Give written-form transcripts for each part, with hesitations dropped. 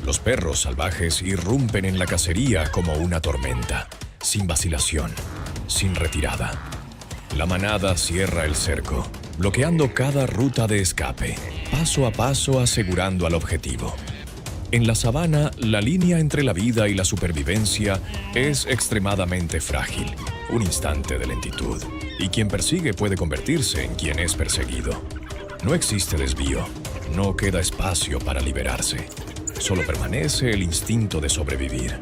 Los perros salvajes irrumpen en la cacería como una tormenta, sin vacilación, sin retirada. La manada cierra el cerco, bloqueando cada ruta de escape, paso a paso asegurando al objetivo. En la sabana, la línea entre la vida y la supervivencia es extremadamente frágil, un instante de lentitud, y quien persigue puede convertirse en quien es perseguido. No existe desvío, no queda espacio para liberarse, solo permanece el instinto de sobrevivir.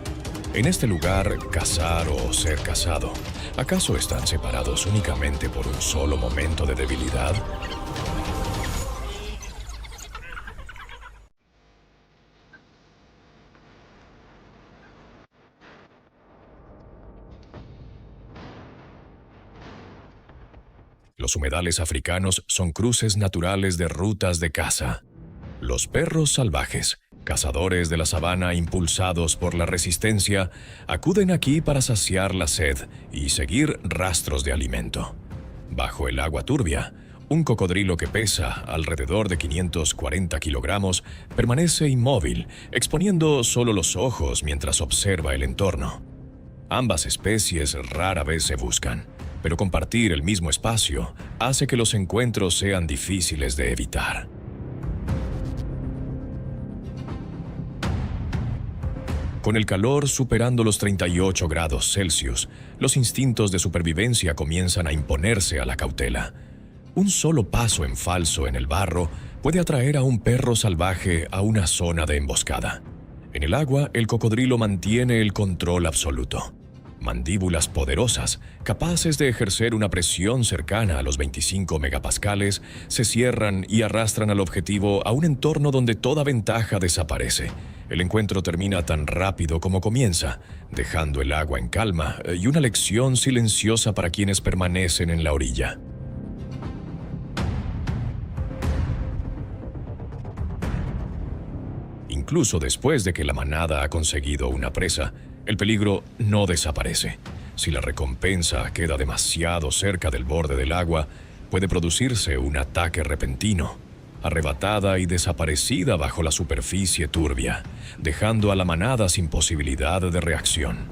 En este lugar, cazar o ser cazado, ¿acaso están separados únicamente por un solo momento de debilidad? Los humedales africanos son cruces naturales de rutas de caza. Los perros salvajes, cazadores de la sabana impulsados por la resistencia, acuden aquí para saciar la sed y seguir rastros de alimento. Bajo el agua turbia, un cocodrilo que pesa alrededor de 540 kilogramos permanece inmóvil, exponiendo solo los ojos mientras observa el entorno. Ambas especies rara vez se buscan, pero compartir el mismo espacio hace que los encuentros sean difíciles de evitar. Con el calor superando los 38 grados Celsius, los instintos de supervivencia comienzan a imponerse a la cautela. Un solo paso en falso en el barro puede atraer a un perro salvaje a una zona de emboscada. En el agua, el cocodrilo mantiene el control absoluto. Mandíbulas poderosas, capaces de ejercer una presión cercana a los 25 megapascales, se cierran y arrastran al objetivo a un entorno donde toda ventaja desaparece. El encuentro termina tan rápido como comienza, dejando el agua en calma y una lección silenciosa para quienes permanecen en la orilla. Incluso después de que la manada ha conseguido una presa, el peligro no desaparece. Si la recompensa queda demasiado cerca del borde del agua, puede producirse un ataque repentino, arrebatada y desaparecida bajo la superficie turbia, dejando a la manada sin posibilidad de reacción.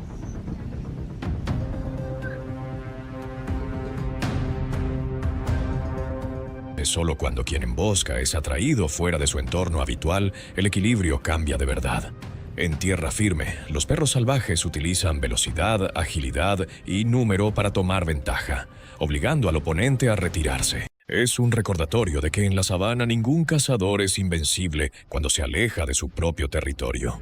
Es solo cuando quien embosca es atraído fuera de su entorno habitual, el equilibrio cambia de verdad. En tierra firme, los perros salvajes utilizan velocidad, agilidad y número para tomar ventaja, obligando al oponente a retirarse. Es un recordatorio de que en la sabana ningún cazador es invencible cuando se aleja de su propio territorio.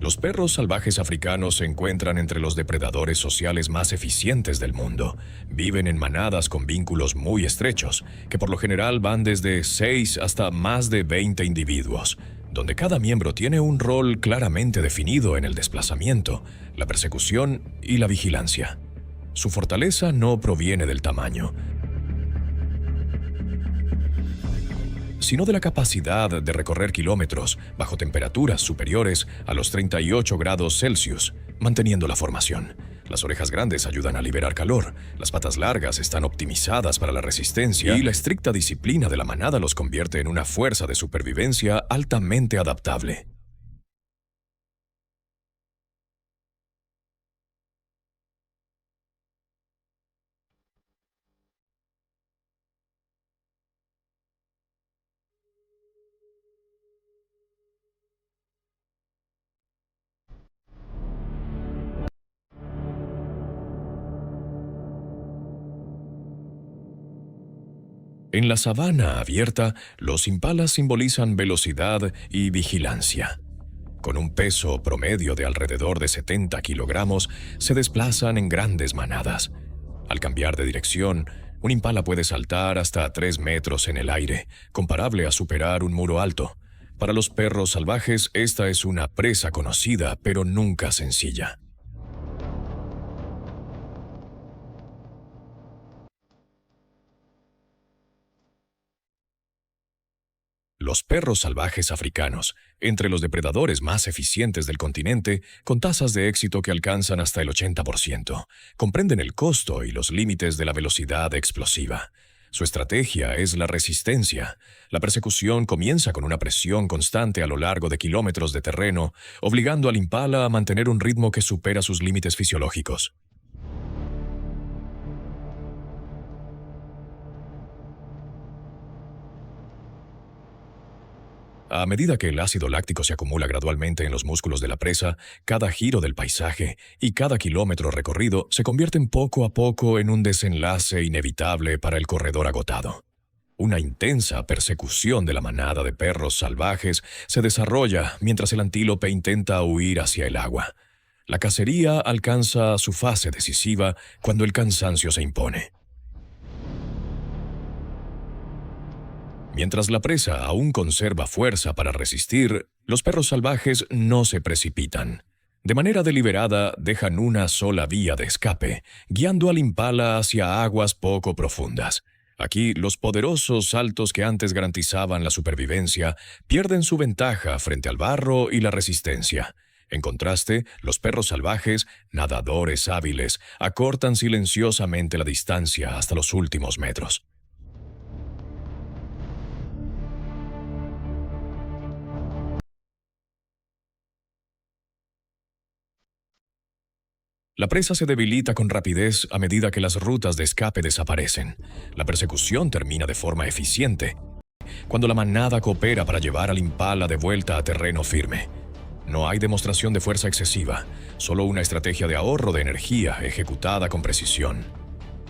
Los perros salvajes africanos se encuentran entre los depredadores sociales más eficientes del mundo. Viven en manadas con vínculos muy estrechos, que por lo general van desde 6 hasta más de 20 individuos, donde cada miembro tiene un rol claramente definido en el desplazamiento, la persecución y la vigilancia. Su fortaleza no proviene del tamaño, sino de la capacidad de recorrer kilómetros bajo temperaturas superiores a los 38 grados Celsius, manteniendo la formación. Las orejas grandes ayudan a liberar calor, las patas largas están optimizadas para la resistencia y la estricta disciplina de la manada los convierte en una fuerza de supervivencia altamente adaptable. En la sabana abierta, los impalas simbolizan velocidad y vigilancia. Con un peso promedio de alrededor de 70 kilogramos, se desplazan en grandes manadas. Al cambiar de dirección, un impala puede saltar hasta 3 metros en el aire, comparable a superar un muro alto. Para los perros salvajes, esta es una presa conocida, pero nunca sencilla. Los perros salvajes africanos, entre los depredadores más eficientes del continente, con tasas de éxito que alcanzan hasta el 80%, comprenden el costo y los límites de la velocidad explosiva. Su estrategia es la resistencia. La persecución comienza con una presión constante a lo largo de kilómetros de terreno, obligando al impala a mantener un ritmo que supera sus límites fisiológicos. A medida que el ácido láctico se acumula gradualmente en los músculos de la presa, cada giro del paisaje y cada kilómetro recorrido se convierten poco a poco en un desenlace inevitable para el corredor agotado. Una intensa persecución de la manada de perros salvajes se desarrolla mientras el antílope intenta huir hacia el agua. La cacería alcanza su fase decisiva cuando el cansancio se impone. Mientras la presa aún conserva fuerza para resistir, los perros salvajes no se precipitan. De manera deliberada, dejan una sola vía de escape, guiando al impala hacia aguas poco profundas. Aquí, los poderosos saltos que antes garantizaban la supervivencia pierden su ventaja frente al barro y la resistencia. En contraste, los perros salvajes, nadadores hábiles, acortan silenciosamente la distancia hasta los últimos metros. La presa se debilita con rapidez a medida que las rutas de escape desaparecen. La persecución termina de forma eficiente cuando la manada coopera para llevar al impala de vuelta a terreno firme. No hay demostración de fuerza excesiva, solo una estrategia de ahorro de energía ejecutada con precisión.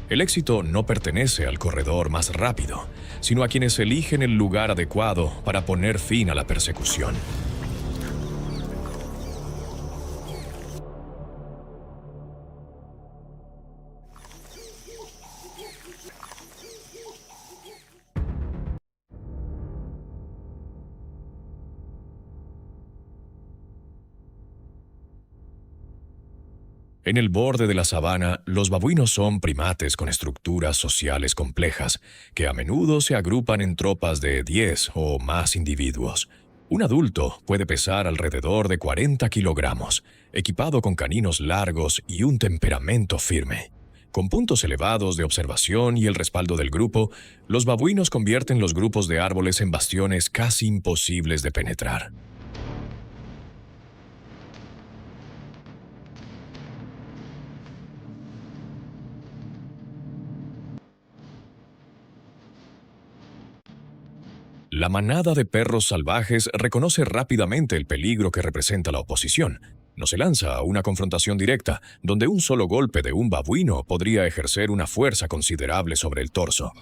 El éxito no pertenece al corredor más rápido, sino a quienes eligen el lugar adecuado para poner fin a la persecución. En el borde de la sabana, los babuinos son primates con estructuras sociales complejas, que a menudo se agrupan en tropas de 10 o más individuos. Un adulto puede pesar alrededor de 40 kilogramos, equipado con caninos largos y un temperamento firme. Con puntos elevados de observación y el respaldo del grupo, los babuinos convierten los grupos de árboles en bastiones casi imposibles de penetrar. La manada de perros salvajes reconoce rápidamente el peligro que representa la oposición. No se lanza a una confrontación directa, donde un solo golpe de un babuino podría ejercer una fuerza considerable sobre el torso.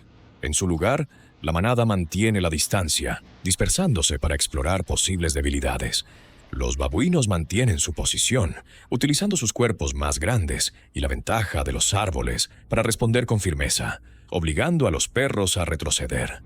En su lugar, la manada mantiene la distancia, dispersándose para explorar posibles debilidades. Los babuinos mantienen su posición, utilizando sus cuerpos más grandes y la ventaja de los árboles para responder con firmeza, obligando a los perros a retroceder.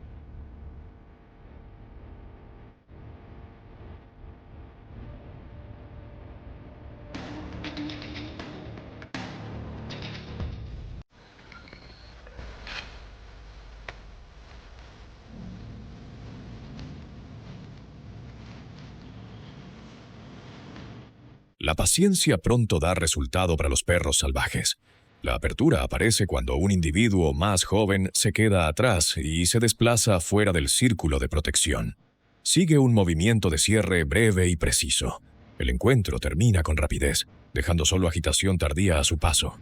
La paciencia pronto da resultado para los perros salvajes. La apertura aparece cuando un individuo más joven se queda atrás y se desplaza fuera del círculo de protección. Sigue un movimiento de cierre breve y preciso. El encuentro termina con rapidez, dejando solo agitación tardía a su paso.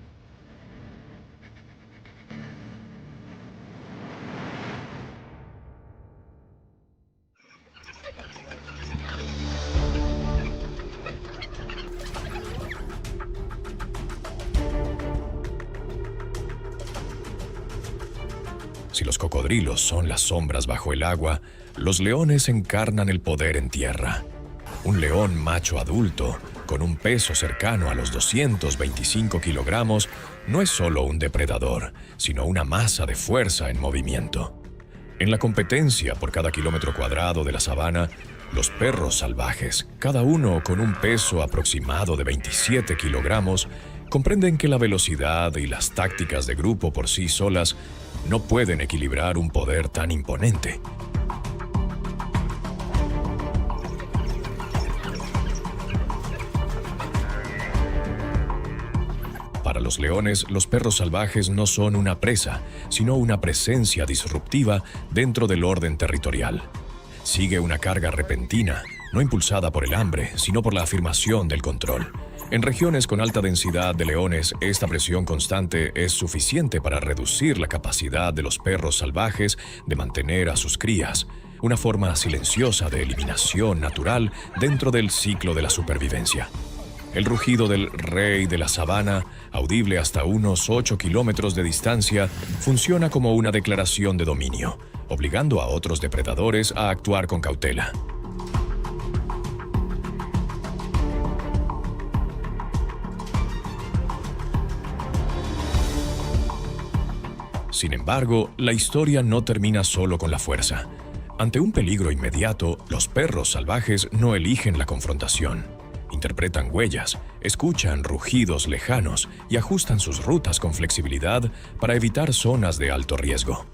Si los cocodrilos son las sombras bajo el agua, los leones encarnan el poder en tierra. Un león macho adulto, con un peso cercano a los 225 kilogramos, no es solo un depredador, sino una masa de fuerza en movimiento. En la competencia por cada kilómetro cuadrado de la sabana, los perros salvajes, cada uno con un peso aproximado de 27 kilogramos, comprenden que la velocidad y las tácticas de grupo por sí solas no pueden equilibrar un poder tan imponente. Para los leones, los perros salvajes no son una presa, sino una presencia disruptiva dentro del orden territorial. Sigue una carga repentina, no impulsada por el hambre, sino por la afirmación del control. En regiones con alta densidad de leones, esta presión constante es suficiente para reducir la capacidad de los perros salvajes de mantener a sus crías, una forma silenciosa de eliminación natural dentro del ciclo de la supervivencia. El rugido del rey de la sabana, audible hasta unos 8 kilómetros de distancia, funciona como una declaración de dominio, obligando a otros depredadores a actuar con cautela. Sin embargo, la historia no termina solo con la fuerza. Ante un peligro inmediato, los perros salvajes no eligen la confrontación. Interpretan huellas, escuchan rugidos lejanos y ajustan sus rutas con flexibilidad para evitar zonas de alto riesgo.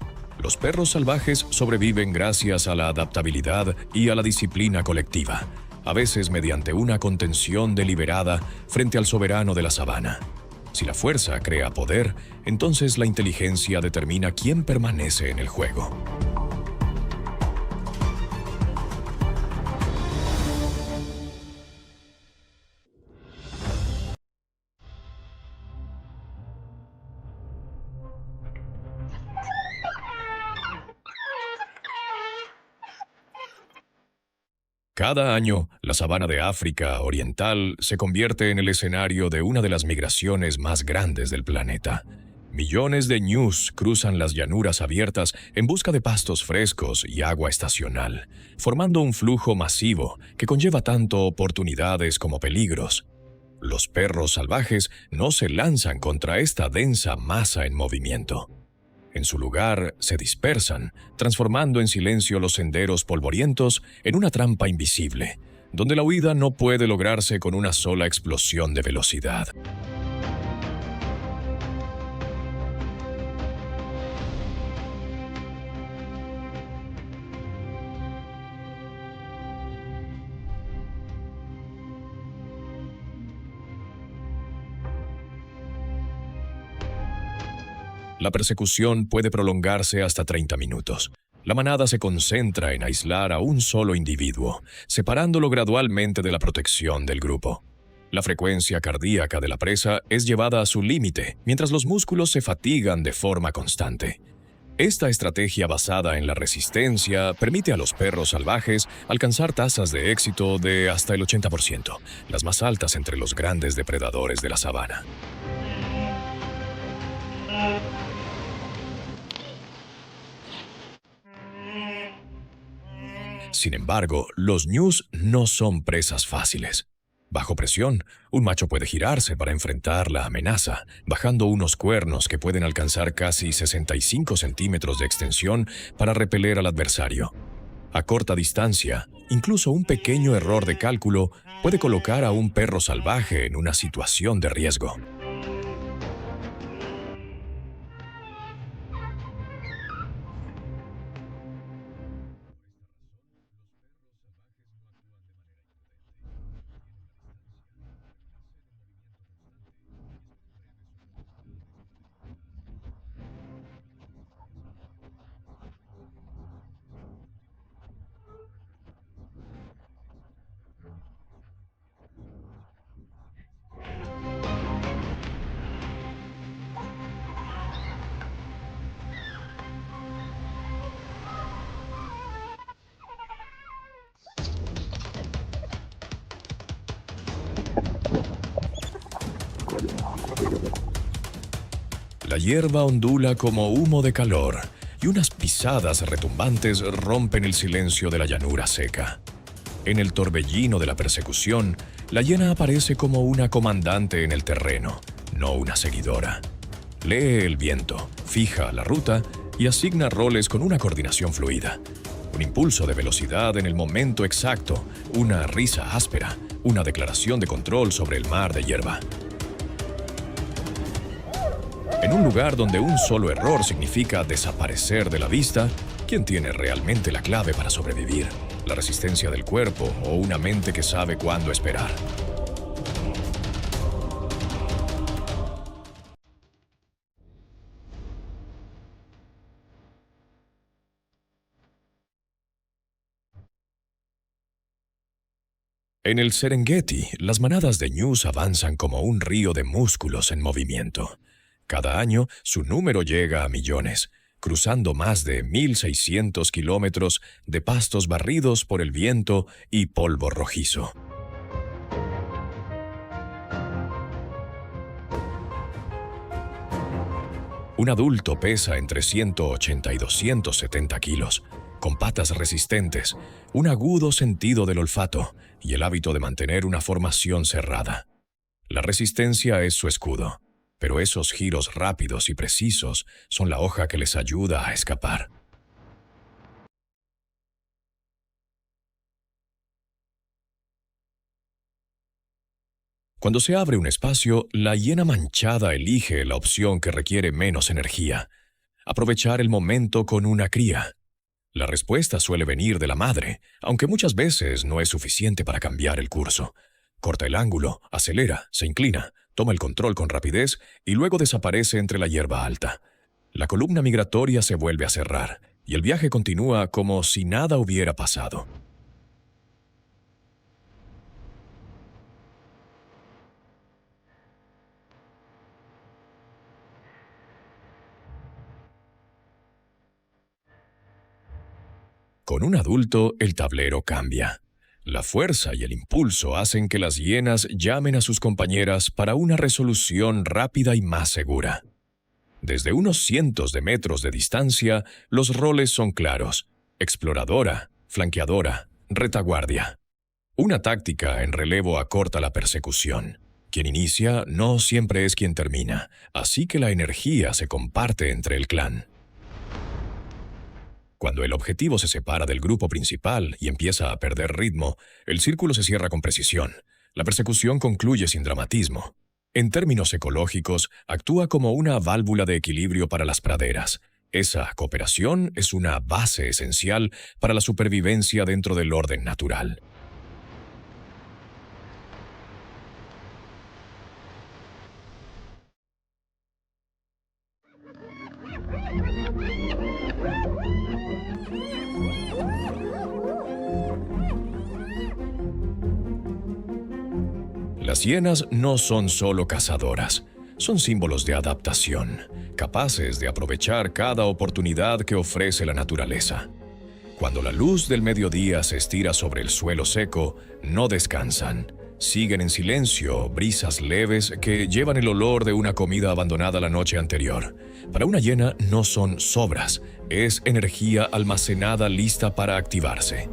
Los perros salvajes sobreviven gracias a la adaptabilidad y a la disciplina colectiva, a veces mediante una contención deliberada frente al soberano de la sabana. Si la fuerza crea poder, entonces la inteligencia determina quién permanece en el juego. Cada año, la sabana de África Oriental se convierte en el escenario de una de las migraciones más grandes del planeta. Millones de ñus cruzan las llanuras abiertas en busca de pastos frescos y agua estacional, formando un flujo masivo que conlleva tanto oportunidades como peligros. Los perros salvajes no se lanzan contra esta densa masa en movimiento. En su lugar, se dispersan, transformando en silencio los senderos polvorientos en una trampa invisible, donde la huida no puede lograrse con una sola explosión de velocidad. La persecución puede prolongarse hasta 30 minutos. La manada se concentra en aislar a un solo individuo, separándolo gradualmente de la protección del grupo. La frecuencia cardíaca de la presa es llevada a su límite, mientras los músculos se fatigan de forma constante. Esta estrategia basada en la resistencia permite a los perros salvajes alcanzar tasas de éxito de hasta el 80%, las más altas entre los grandes depredadores de la sabana. Sin embargo, los ñus no son presas fáciles. Bajo presión, un macho puede girarse para enfrentar la amenaza, bajando unos cuernos que pueden alcanzar casi 65 centímetros de extensión para repeler al adversario. A corta distancia, incluso un pequeño error de cálculo puede colocar a un perro salvaje en una situación de riesgo. La hierba ondula como humo de calor, y unas pisadas retumbantes rompen el silencio de la llanura seca. En el torbellino de la persecución, la hiena aparece como una comandante en el terreno, no una seguidora. Lee el viento, fija la ruta y asigna roles con una coordinación fluida. Un impulso de velocidad en el momento exacto, una risa áspera, una declaración de control sobre el mar de hierba. En un lugar donde un solo error significa desaparecer de la vista, ¿quién tiene realmente la clave para sobrevivir? ¿La resistencia del cuerpo o una mente que sabe cuándo esperar? En el Serengeti, las manadas de ñus avanzan como un río de músculos en movimiento. Cada año, su número llega a millones, cruzando más de 1.600 kilómetros de pastos barridos por el viento y polvo rojizo. Un adulto pesa entre 180 y 270 kilos, con patas resistentes, un agudo sentido del olfato y el hábito de mantener una formación cerrada. La resistencia es su escudo, pero esos giros rápidos y precisos son la hoja que les ayuda a escapar. Cuando se abre un espacio, la hiena manchada elige la opción que requiere menos energía: aprovechar el momento con una cría. La respuesta suele venir de la madre, aunque muchas veces no es suficiente para cambiar el curso. Corta el ángulo, acelera, se inclina, toma el control con rapidez y luego desaparece entre la hierba alta. La columna migratoria se vuelve a cerrar y el viaje continúa como si nada hubiera pasado. Con un adulto, el tablero cambia. La fuerza y el impulso hacen que las hienas llamen a sus compañeras para una resolución rápida y más segura. Desde unos cientos de metros de distancia, los roles son claros: exploradora, flanqueadora, retaguardia. Una táctica en relevo acorta la persecución. Quien inicia no siempre es quien termina, así que la energía se comparte entre el clan. Cuando el objetivo se separa del grupo principal y empieza a perder ritmo, el círculo se cierra con precisión. La persecución concluye sin dramatismo. En términos ecológicos, actúa como una válvula de equilibrio para las praderas. Esa cooperación es una base esencial para la supervivencia dentro del orden natural. Las hienas no son solo cazadoras, son símbolos de adaptación, capaces de aprovechar cada oportunidad que ofrece la naturaleza. Cuando la luz del mediodía se estira sobre el suelo seco, no descansan. Siguen en silencio brisas leves que llevan el olor de una comida abandonada la noche anterior. Para una hiena no son sobras, es energía almacenada lista para activarse.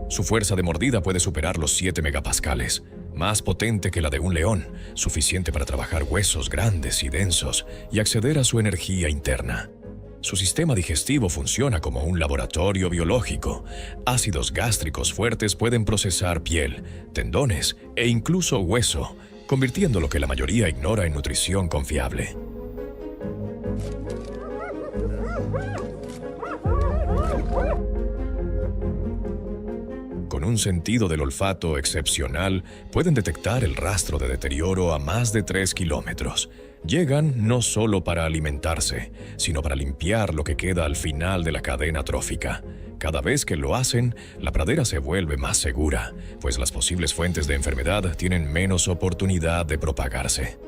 Su fuerza de mordida puede superar los 7 megapascales, más potente que la de un león, suficiente para trabajar huesos grandes y densos y acceder a su energía interna. Su sistema digestivo funciona como un laboratorio biológico. Ácidos gástricos fuertes pueden procesar piel, tendones e incluso hueso, convirtiendo lo que la mayoría ignora en nutrición confiable. Con un sentido del olfato excepcional, pueden detectar el rastro de deterioro a más de 3 kilómetros. Llegan no solo para alimentarse, sino para limpiar lo que queda al final de la cadena trófica. Cada vez que lo hacen, la pradera se vuelve más segura, pues las posibles fuentes de enfermedad tienen menos oportunidad de propagarse.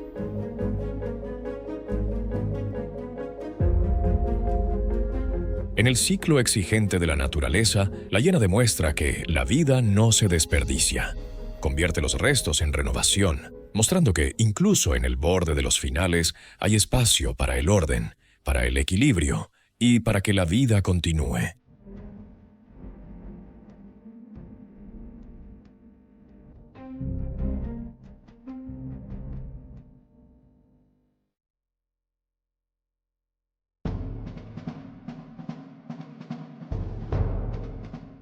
En el ciclo exigente de la naturaleza, la hiena demuestra que la vida no se desperdicia. Convierte los restos en renovación, mostrando que incluso en el borde de los finales hay espacio para el orden, para el equilibrio y para que la vida continúe.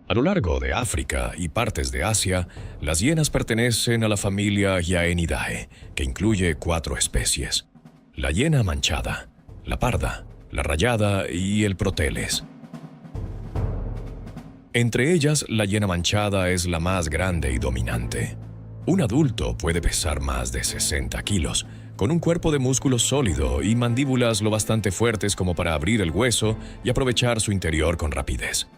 A lo largo de África y partes de Asia, las hienas pertenecen a la familia Hyaenidae, que incluye 4 especies: la hiena manchada, la parda, la rayada y el proteles. Entre ellas, la hiena manchada es la más grande y dominante. Un adulto puede pesar más de 60 kilos, con un cuerpo de músculo sólido y mandíbulas lo bastante fuertes como para abrir el hueso y aprovechar su interior con rapidez.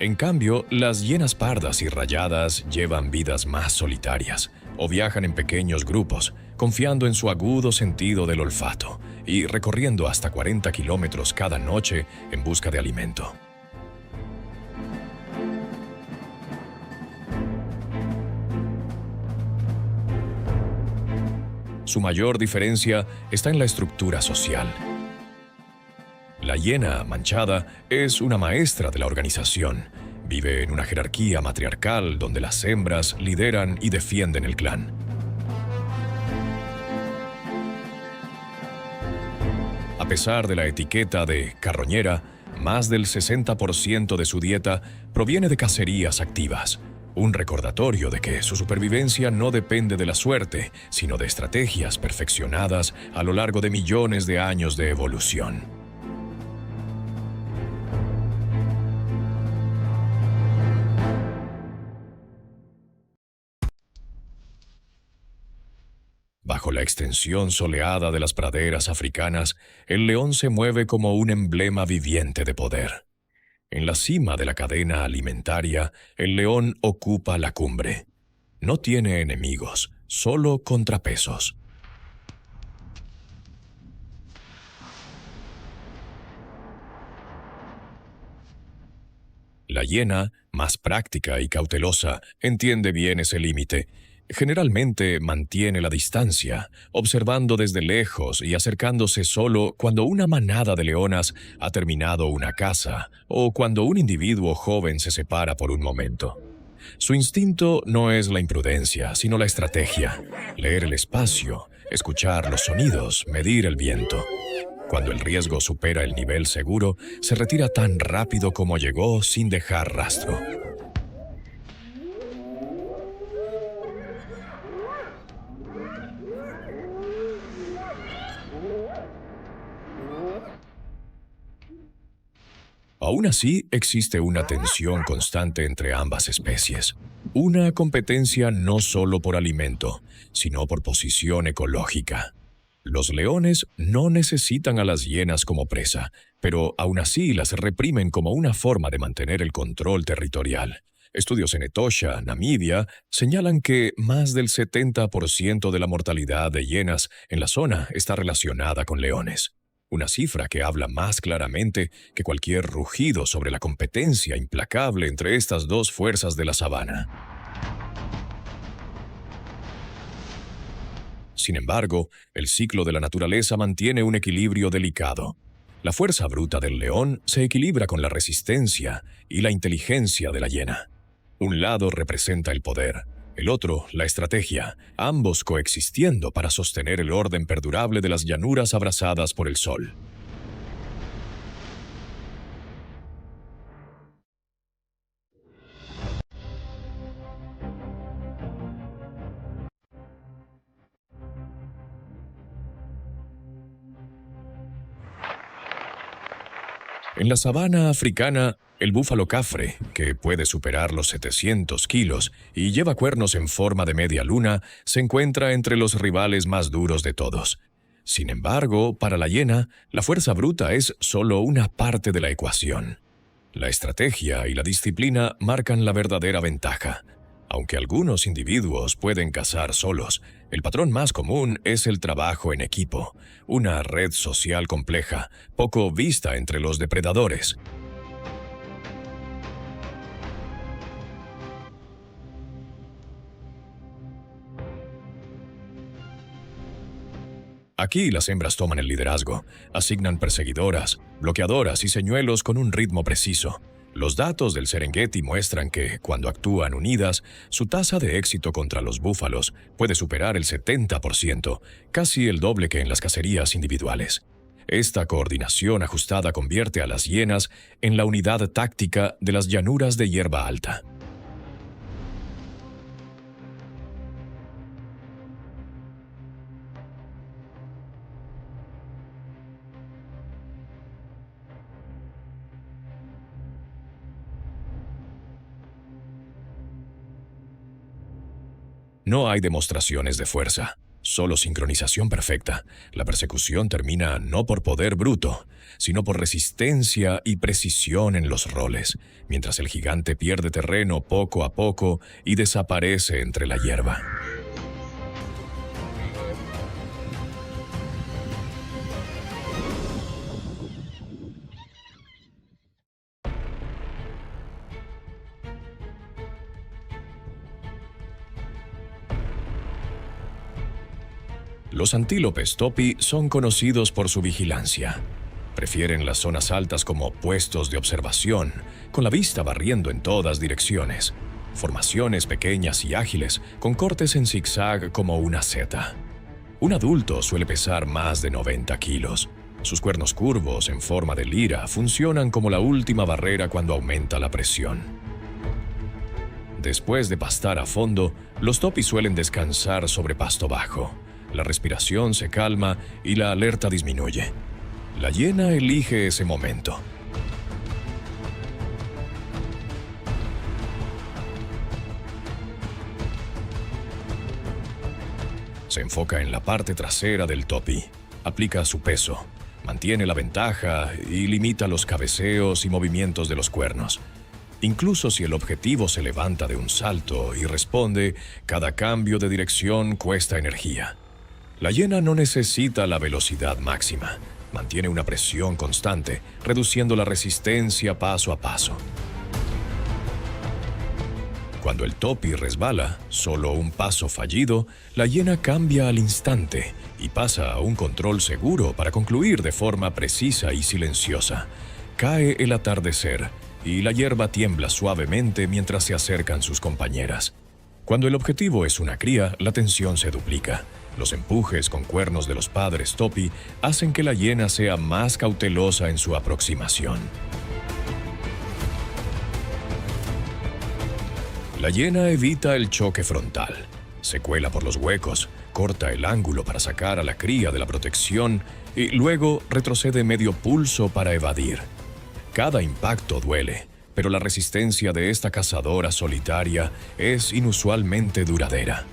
En cambio, las hienas pardas y rayadas llevan vidas más solitarias o viajan en pequeños grupos, confiando en su agudo sentido del olfato y recorriendo hasta 40 kilómetros cada noche en busca de alimento. Su mayor diferencia está en la estructura social. La hiena manchada es una maestra de la organización. Vive en una jerarquía matriarcal donde las hembras lideran y defienden el clan. A pesar de la etiqueta de carroñera, más del 60% de su dieta proviene de cacerías activas, un recordatorio de que su supervivencia no depende de la suerte, sino de estrategias perfeccionadas a lo largo de millones de años de evolución. Bajo la extensión soleada de las praderas africanas, el león se mueve como un emblema viviente de poder. En la cima de la cadena alimentaria, el león ocupa la cumbre. No tiene enemigos, solo contrapesos. La hiena, más práctica y cautelosa, entiende bien ese límite. Generalmente mantiene la distancia, observando desde lejos y acercándose solo cuando una manada de leonas ha terminado una caza o cuando un individuo joven se separa por un momento. Su instinto no es la imprudencia, sino la estrategia. Leer el espacio, escuchar los sonidos, medir el viento. Cuando el riesgo supera el nivel seguro, se retira tan rápido como llegó sin dejar rastro. Aún así, existe una tensión constante entre ambas especies. Una competencia no solo por alimento, sino por posición ecológica. Los leones no necesitan a las hienas como presa, pero aún así las reprimen como una forma de mantener el control territorial. Estudios en Etosha, Namibia, señalan que más del 70% de la mortalidad de hienas en la zona está relacionada con leones. Una cifra que habla más claramente que cualquier rugido sobre la competencia implacable entre estas dos fuerzas de la sabana. Sin embargo, el ciclo de la naturaleza mantiene un equilibrio delicado. La fuerza bruta del león se equilibra con la resistencia y la inteligencia de la hiena. Un lado representa el poder, el otro la estrategia, ambos coexistiendo para sostener el orden perdurable de las llanuras abrasadas por el sol. En la sabana africana, el búfalo cafre, que puede superar los 700 kilos y lleva cuernos en forma de media luna, se encuentra entre los rivales más duros de todos. Sin embargo, para la hiena, la fuerza bruta es solo una parte de la ecuación. La estrategia y la disciplina marcan la verdadera ventaja. Aunque algunos individuos pueden cazar solos, el patrón más común es el trabajo en equipo, una red social compleja, poco vista entre los depredadores. Aquí las hembras toman el liderazgo, asignan perseguidoras, bloqueadoras y señuelos con un ritmo preciso. Los datos del Serengeti muestran que, cuando actúan unidas, su tasa de éxito contra los búfalos puede superar el 70%, casi el doble que en las cacerías individuales. Esta coordinación ajustada convierte a las hienas en la unidad táctica de las llanuras de hierba alta. No hay demostraciones de fuerza, solo sincronización perfecta. La persecución termina no por poder bruto, sino por resistencia y precisión en los roles, mientras el gigante pierde terreno poco a poco y desaparece entre la hierba. Los antílopes topi son conocidos por su vigilancia. Prefieren las zonas altas como puestos de observación, con la vista barriendo en todas direcciones. Formaciones pequeñas y ágiles, con cortes en zigzag como una seta. Un adulto suele pesar más de 90 kilos. Sus cuernos curvos en forma de lira funcionan como la última barrera cuando aumenta la presión. Después de pastar a fondo, los topis suelen descansar sobre pasto bajo. La respiración se calma y la alerta disminuye. La hiena elige ese momento. Se enfoca en la parte trasera del topi, aplica su peso, mantiene la ventaja y limita los cabeceos y movimientos de los cuernos. Incluso si el objetivo se levanta de un salto y responde, cada cambio de dirección cuesta energía. La hiena no necesita la velocidad máxima. Mantiene una presión constante, reduciendo la resistencia paso a paso. Cuando el topi resbala, solo un paso fallido, la hiena cambia al instante y pasa a un control seguro para concluir de forma precisa y silenciosa. Cae el atardecer y la hierba tiembla suavemente mientras se acercan sus compañeras. Cuando el objetivo es una cría, la tensión se duplica. Los empujes con cuernos de los padres topi hacen que la hiena sea más cautelosa en su aproximación. La hiena evita el choque frontal. Se cuela por los huecos, corta el ángulo para sacar a la cría de la protección y luego retrocede medio pulso para evadir. Cada impacto duele, pero la resistencia de esta cazadora solitaria es inusualmente duradera.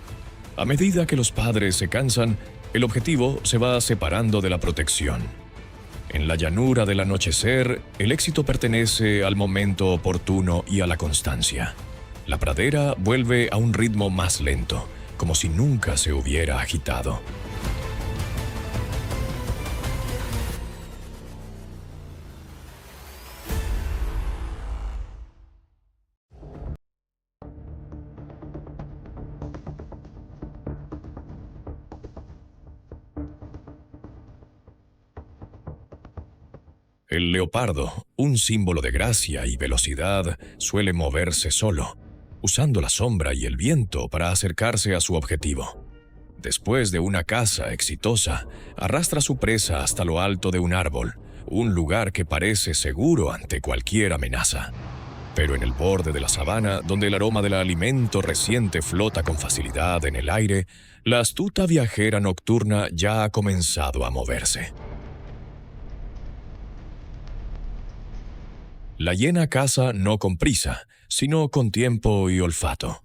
A medida que los padres se cansan, el objetivo se va separando de la protección. En la llanura del anochecer, el éxito pertenece al momento oportuno y a la constancia. La pradera vuelve a un ritmo más lento, como si nunca se hubiera agitado. El leopardo, un símbolo de gracia y velocidad, suele moverse solo, usando la sombra y el viento para acercarse a su objetivo. Después de una caza exitosa, arrastra su presa hasta lo alto de un árbol, un lugar que parece seguro ante cualquier amenaza. Pero en el borde de la sabana, donde el aroma del alimento reciente flota con facilidad en el aire, la astuta viajera nocturna ya ha comenzado a moverse. La hiena caza no con prisa, sino con tiempo y olfato.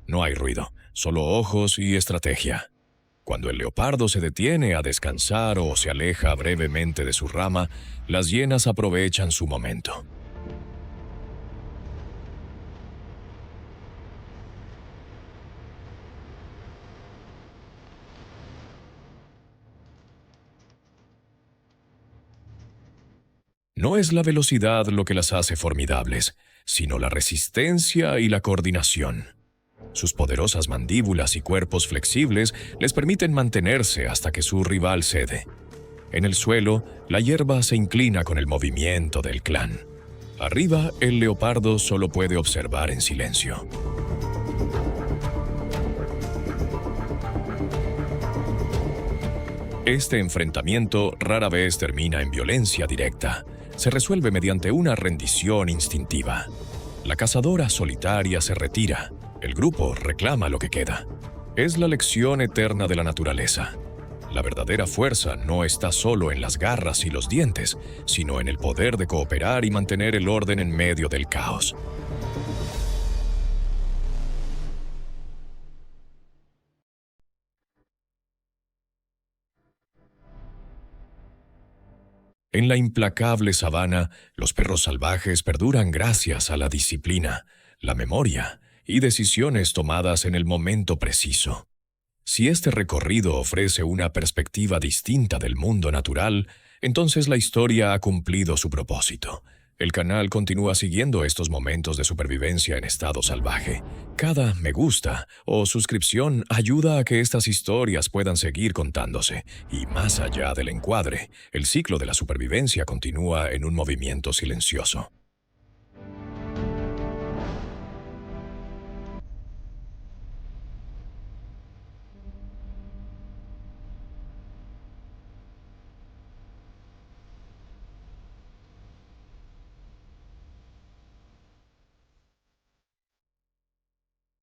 No hay ruido, solo ojos y estrategia. Cuando el leopardo se detiene a descansar o se aleja brevemente de su rama, las hienas aprovechan su momento. No es la velocidad lo que las hace formidables, sino la resistencia y la coordinación. Sus poderosas mandíbulas y cuerpos flexibles les permiten mantenerse hasta que su rival cede. En el suelo, la hierba se inclina con el movimiento del clan. Arriba, el leopardo solo puede observar en silencio. Este enfrentamiento rara vez termina en violencia directa. Se resuelve mediante una rendición instintiva. La cazadora solitaria se retira. El grupo reclama lo que queda. Es la lección eterna de la naturaleza. La verdadera fuerza no está solo en las garras y los dientes, sino en el poder de cooperar y mantener el orden en medio del caos. En la implacable sabana, los perros salvajes perduran gracias a la disciplina, la memoria y decisiones tomadas en el momento preciso. Si este recorrido ofrece una perspectiva distinta del mundo natural, entonces la historia ha cumplido su propósito. El canal continúa siguiendo estos momentos de supervivencia en estado salvaje. Cada me gusta o suscripción ayuda a que estas historias puedan seguir contándose, y más allá del encuadre, el ciclo de la supervivencia continúa en un movimiento silencioso.